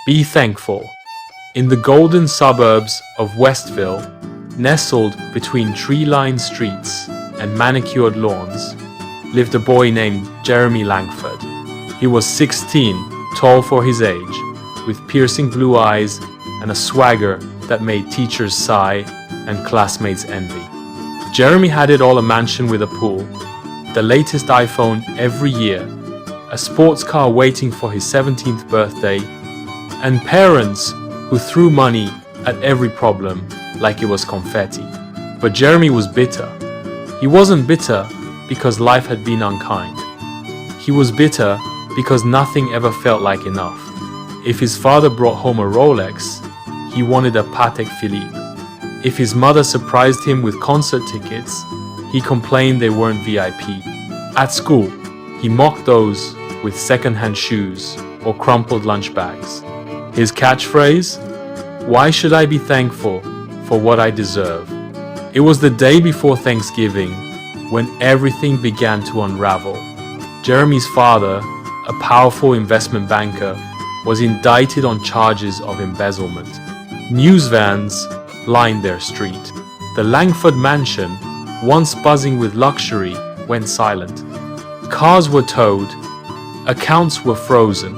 Be thankful. In the golden suburbs of Westville, nestled between tree-lined streets and manicured lawns, lived a boy named Jeremy Langford. He was 16, tall for his age, with piercing blue eyes and a swagger that made teachers sigh and classmates envy. Jeremy had it all: a mansion with a pool, the latest iPhone every year, a sports car waiting for his 17th birthday, and parents who threw money at every problem like it was confetti. But Jeremy was bitter. He wasn't bitter because life had been unkind. He was bitter because nothing ever felt like enough. If his father brought home a Rolex, he wanted a Patek Philippe. If his mother surprised him with concert tickets, he complained they weren't VIP. At school, he mocked those with second-hand shoes or crumpled lunch bags. His catchphrase? Why should I be thankful for what I deserve? It was the day before Thanksgiving when everything began to unravel. Jeremy's father, a powerful investment banker, was indicted on charges of embezzlement. News vans lined their street. The Langford mansion, once buzzing with luxury, went silent. Cars were towed. Accounts were frozen.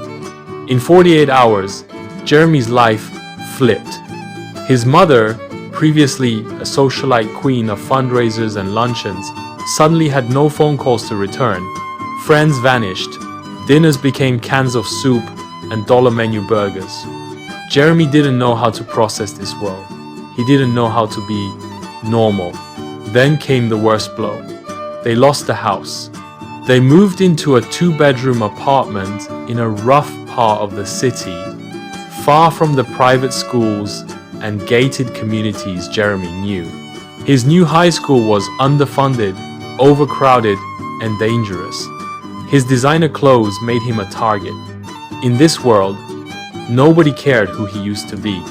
In 48 hours, Jeremy's life flipped. His mother, previously a socialite queen of fundraisers and luncheons, suddenly had no phone calls to return. Friends vanished. Dinners became cans of soup and dollar menu burgers. Jeremy didn't know how to process this world. He didn't know how to be normal. Then came the worst blow. They lost the house. They moved into a 2-bedroom apartment in a rough part of the city, far from the private schools and gated communities Jeremy knew. His new high school was underfunded, overcrowded, and dangerous. His designer clothes made him a target. In this world, nobody cared who he used to be.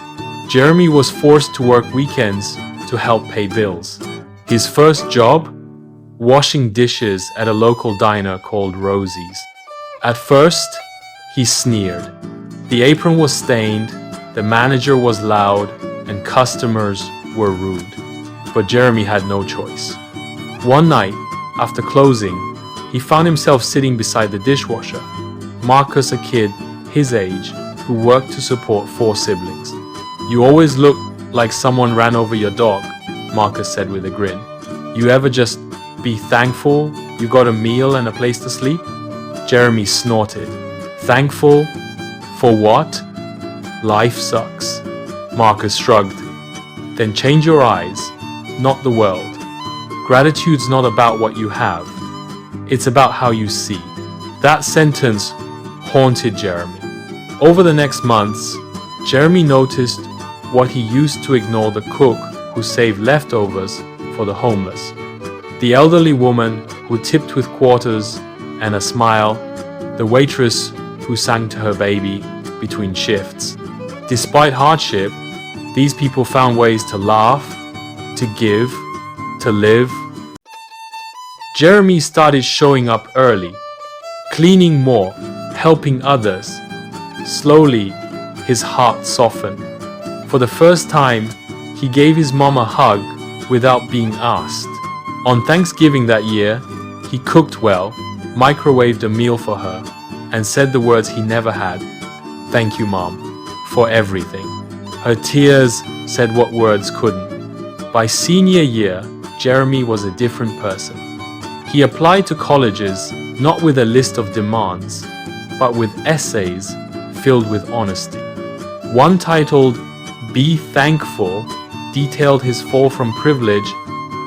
Jeremy was forced to work weekends to help pay bills. His first job? Washing dishes at a local diner called Rosie's. At first, he sneered. The apron was stained, the manager was loud, and customers were rude. But Jeremy had no choice. One night, after closing, he found himself sitting beside the dishwasher. Marcus, a kid his age, who worked to support 4 siblings. "You always look like someone ran over your dog," Marcus said with a grin. "You ever just be thankful you got a meal and a place to sleep?" Jeremy snorted. "Thankful? For what? Life sucks." Marcus shrugged. "Then change your eyes, not the world. Gratitude's not about what you have. It's about how you see." That sentence haunted Jeremy. Over the next months, Jeremy noticed what he used to ignore: the cook who saved leftovers for the homeless, the elderly woman who tipped with quarters and a smile, the waitress who sang to her baby between shifts. Despite hardship, these people found ways to laugh, to give, to live. Jeremy started showing up early, cleaning more, helping others. Slowly, his heart softened. For the first time, he gave his mom a hug without being asked. On Thanksgiving that year, he cooked well, microwaved a meal for her, and said the words he never had: "Thank you, Mom, for everything." Her tears said what words couldn't. By senior year, Jeremy was a different person. He applied to colleges not with a list of demands, but with essays filled with honesty. One titled "Be Thankful" detailed his fall from privilege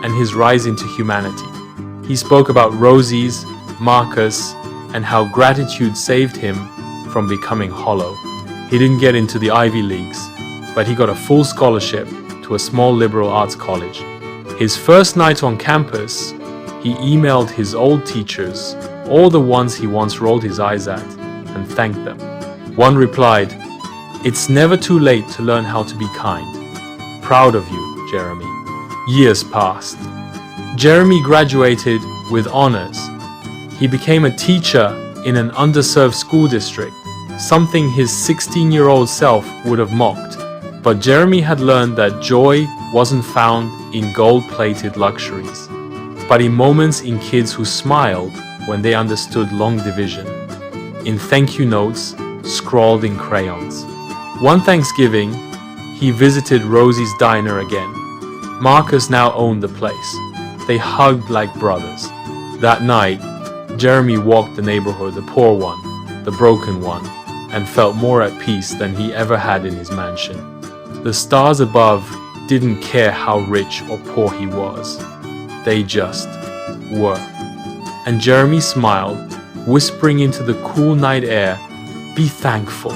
and his rise into humanity. He spoke about Rosie's, Marcus, and how gratitude saved him from becoming hollow. He didn't get into the Ivy Leagues, but he got a full scholarship to a small liberal arts college. His first night on campus, he emailed his old teachers, all the ones he once rolled his eyes at, and thanked them. One replied, "It's never too late to learn how to be kind. Proud of you, Jeremy." Years passed. Jeremy graduated with honors. He became a teacher in an underserved school district, something his 16-year-old self would have mocked. But Jeremy had learned that joy wasn't found in gold-plated luxuries, but in moments in kids who smiled when they understood long division, in thank you notes scrawled in crayons. One Thanksgiving, he visited Rosie's diner again. Marcus now owned the place. They hugged like brothers. That night, Jeremy walked the neighborhood, the poor one, the broken one, and felt more at peace than he ever had in his mansion. The stars above didn't care how rich or poor he was. They just were. And Jeremy smiled, whispering into the cool night air, "Be thankful."